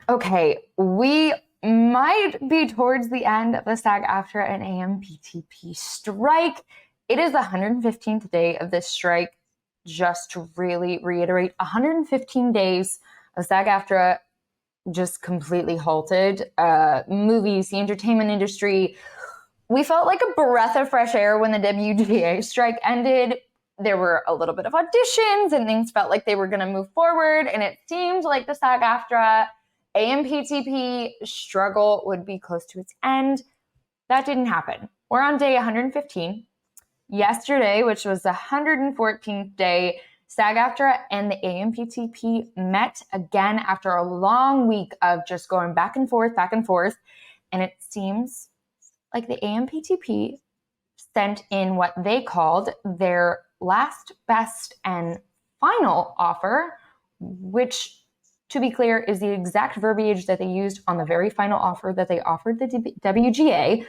Okay, we might be towards the end of the SAG-AFTRA and AMPTP strike. It is the 115th day of this strike. Just to really reiterate, 115 days of SAG-AFTRA just completely halted. Movies, the entertainment industry. We felt like a breath of fresh air when the WGA strike ended. There were a little bit of auditions and things felt like they were going to move forward. And it seemed like the SAG-AFTRA AMPTP struggle would be close to its end. That didn't happen. We're on day 115. Yesterday, which was the 114th day, SAG-AFTRA and the AMPTP met again after a long week of just going back and forth. And it seems like the AMPTP sent in what they called their last, best, and final offer, which, to be clear, is the exact verbiage that they used on the very final offer that they offered the WGA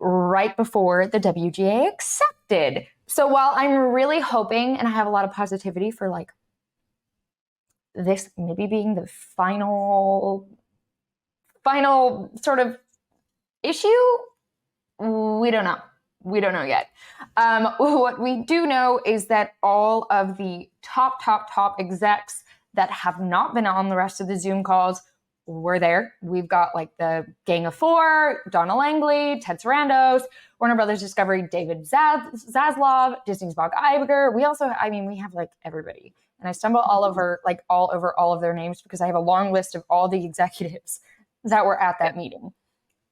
right before the WGA accepted. So while I'm really hoping, and I have a lot of positivity for like this maybe being the final sort of issue, we don't know. We don't know yet. What we do know is that all of the top execs that have not been on the rest of the Zoom calls were there. We've got like the Gang of Four, Donna Langley, Ted Sarandos, Warner Brothers Discovery, David Zaslav, Disney's Bob Iger. We have like everybody. And I stumble all over all of their names because I have a long list of all the executives that were at that meeting,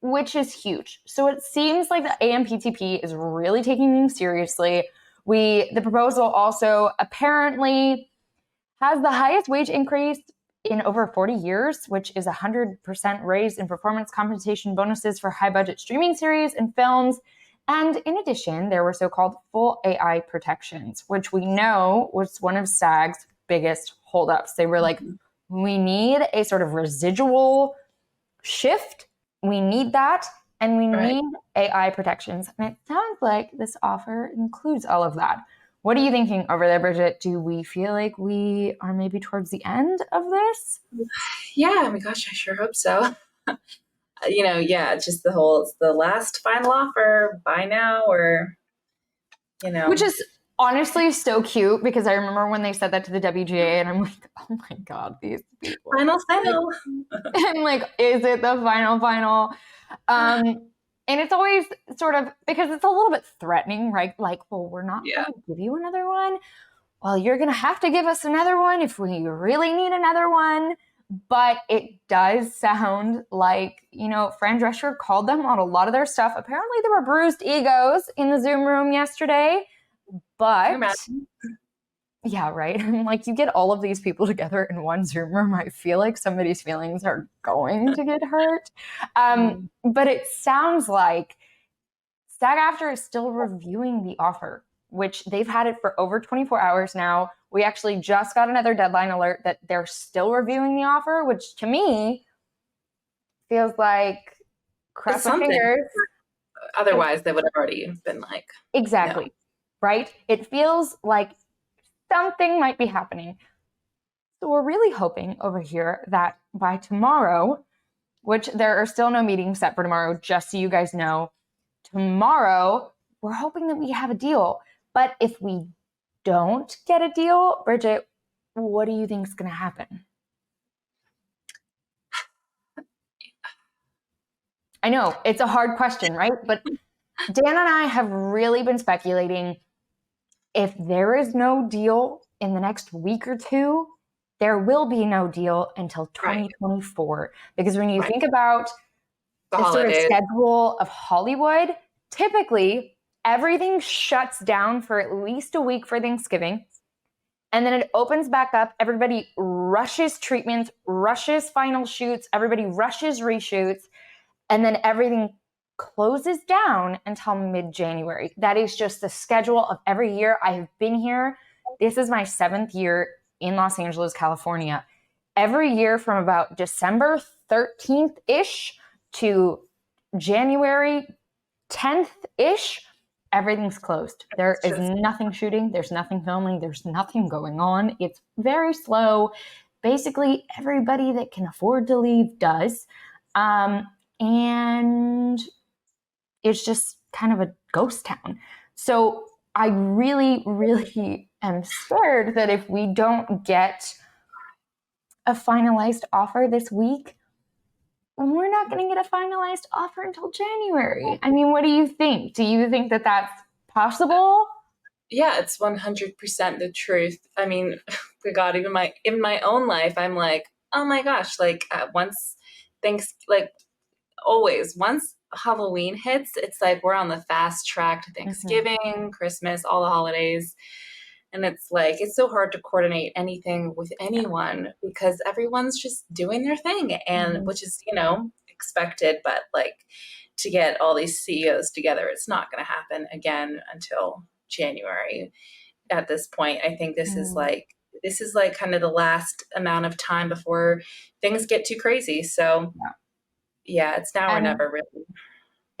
which is huge. So it seems like the AMPTP is really taking things seriously. The proposal also apparently has the highest wage increase in over 40 years, which is 100% raise in performance compensation bonuses for high-budget streaming series and films. And in addition, there were so-called full AI protections, which we know was one of SAG's biggest holdups. They were like, we need a sort of residual shift. We need that, and we need AI protections. And it sounds like this offer includes all of that. What are you thinking over there, Bridget? Do we feel like we are maybe towards the end of this? Yeah, oh my gosh, I sure hope so. It's just it's the last final offer, buy now or, Which is honestly so cute because I remember when they said that to the WGA and I'm like, oh my God, these people. Final sale. And like, is it the final? And it's always sort of, because it's a little bit threatening, right? Like, well, we're not going to give you another one. Well, you're going to have to give us another one if we really need another one. But it does sound like, Fran Drescher called them on a lot of their stuff. Apparently there were bruised egos in the Zoom room yesterday. But yeah, right. Like, you get all of these people together in one Zoom room, I feel like somebody's feelings are going to get hurt. But it sounds like SAG-AFTRA is still reviewing the offer, which they've had it for over 24 hours now. We actually just got another deadline alert that they're still reviewing the offer, which to me feels like cross my fingers. Otherwise, they would have already been like. Exactly. No. Right? It feels like something might be happening. So we're really hoping over here that by tomorrow, which there are still no meetings set for tomorrow, just so you guys know, tomorrow, we're hoping that we have a deal. But if we don't get a deal, Bridget, what do you think is going to happen? I know it's a hard question, right? But Dan and I have really been speculating, if there is no deal in the next week or two, there will be no deal until 2024. Because when you think about the sort of schedule of Hollywood, typically everything shuts down for at least a week for Thanksgiving. And then it opens back up. Everybody rushes treatments, rushes final shoots. Everybody rushes reshoots. And then everything closes down until mid-January. That is just the schedule of every year. I have been here. This is my 7th year in Los Angeles, California. Every year from about December 13th-ish to January 10th-ish, everything's closed. There is nothing shooting. There's nothing filming. There's nothing going on. It's very slow. basically everybody that can afford to leave does. And it's just kind of a ghost town. So I really, really am scared that if we don't get a finalized offer this week, we're not going to get a finalized offer until January. I mean, what do you think? Do you think that that's possible? Yeah, it's 100% the truth. I mean, God, even my own life, I'm like, oh my gosh, like once things like always once Halloween hits, it's like we're on the fast track to Thanksgiving, Christmas, all the holidays. And it's like, it's so hard to coordinate anything with anyone because everyone's just doing their thing, and which is, expected, but like to get all these CEOs together, it's not going to happen again until January. At this point, I think this is like kind of the last amount of time before things get too crazy. So yeah, it's now or never, really.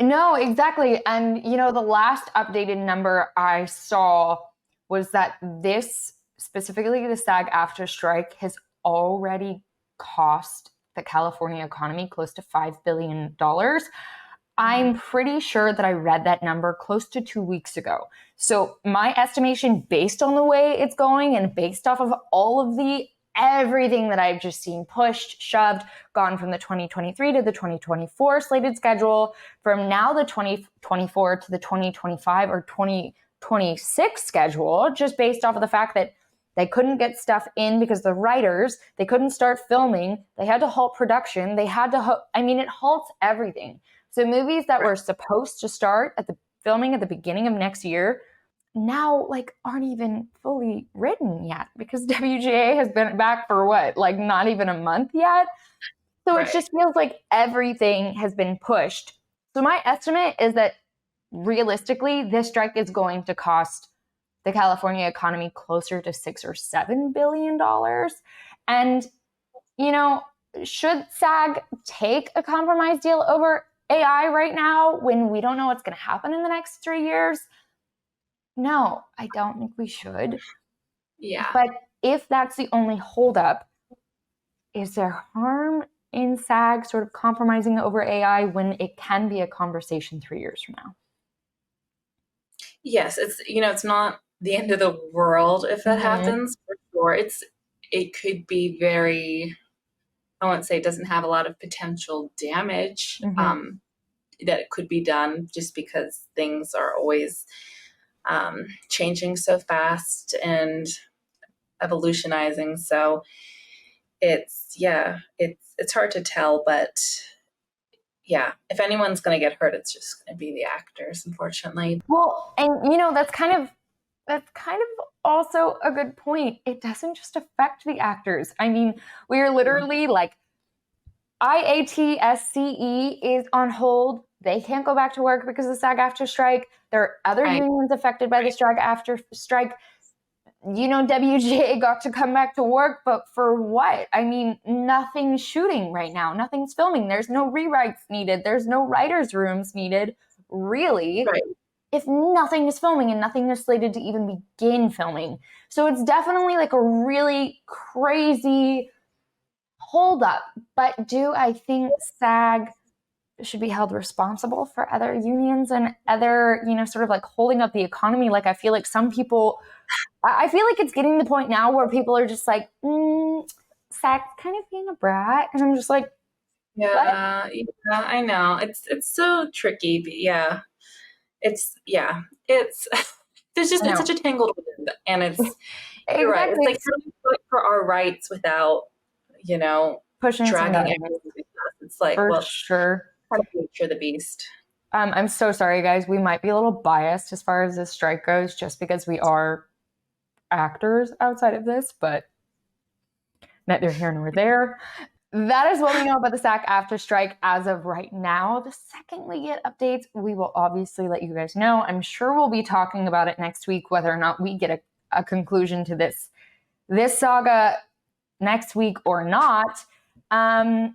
No, exactly. And, the last updated number I saw was that this, specifically the SAG-AFTRA strike, has already cost the California economy close to $5 billion. I'm pretty sure that I read that number close to 2 weeks ago. So my estimation, based on the way it's going and based off of all of everything that I've just seen pushed, shoved, gone from the 2023 to the 2024 slated schedule, from now the 2024 to the 2025 or 2026 schedule, just based off of the fact that they couldn't get stuff in because the writers, they couldn't start filming. They had to halt production. They had to, it halts everything. So movies that were supposed to start at the filming at the beginning of next year now aren't even fully written yet because WGA has been back for not even a month yet. So It just feels like everything has been pushed. So my estimate is that realistically, this strike is going to cost the California economy closer to $6 or $7 billion. And, should SAG take a compromise deal over AI right now when we don't know what's going to happen in the next 3 years? No, I don't think we should. Yeah. But if that's the only holdup, is there harm in SAG sort of compromising over AI when it can be a conversation 3 years from now? Yes, it's not the end of the world if that happens, for sure. It could be very, I won't say it doesn't have a lot of potential damage that it could be done just because things are always changing so fast and evolutionizing. So it's hard to tell, but yeah, if anyone's going to get hurt, it's just going to be the actors, unfortunately. Well, and that's kind of also a good point. It doesn't just affect the actors. I mean, we are literally IATSCE is on hold. They can't go back to work because of the SAG-AFTRA strike. There are other unions affected by the SAG-AFTRA strike. WGA got to come back to work, but for what? I mean, nothing's shooting right now. Nothing's filming. There's no rewrites needed. There's no writers' rooms needed, really. Right. If nothing is filming and nothing is slated to even begin filming. So it's definitely a really crazy holdup. But do I think SAG should be held responsible for other unions and other, sort of holding up the economy? I feel like some people, I feel like it's getting to the point now where people are just SAG's kind of being a brat. And I'm just like, yeah, I know. It's so tricky, but it's there's just, it's such a tangled web, and it's, you're right. It's like trying to fight for our rights without, pushing dragging everything. It's like, for sure. Kind of nature of the beast. I'm so sorry, guys. We might be a little biased as far as this strike goes, just because we are actors outside of this, but neither here nor there. That is what we know about the SAG-AFTRA strike as of right now. The second we get updates, we will obviously let you guys know. I'm sure we'll be talking about it next week, whether or not we get a conclusion to this saga next week or not. And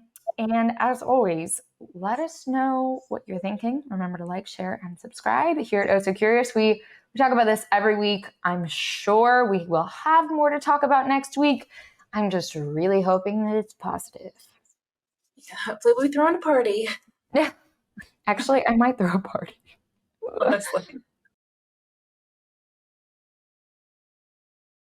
as always, let us know what you're thinking. Remember to like, share, and subscribe. Here at Oh So Curious, we talk about this every week. I'm sure we will have more to talk about next week. I'm just really hoping that it's positive. Hopefully we throw in a party. Yeah. Actually, I might throw a party. Honestly.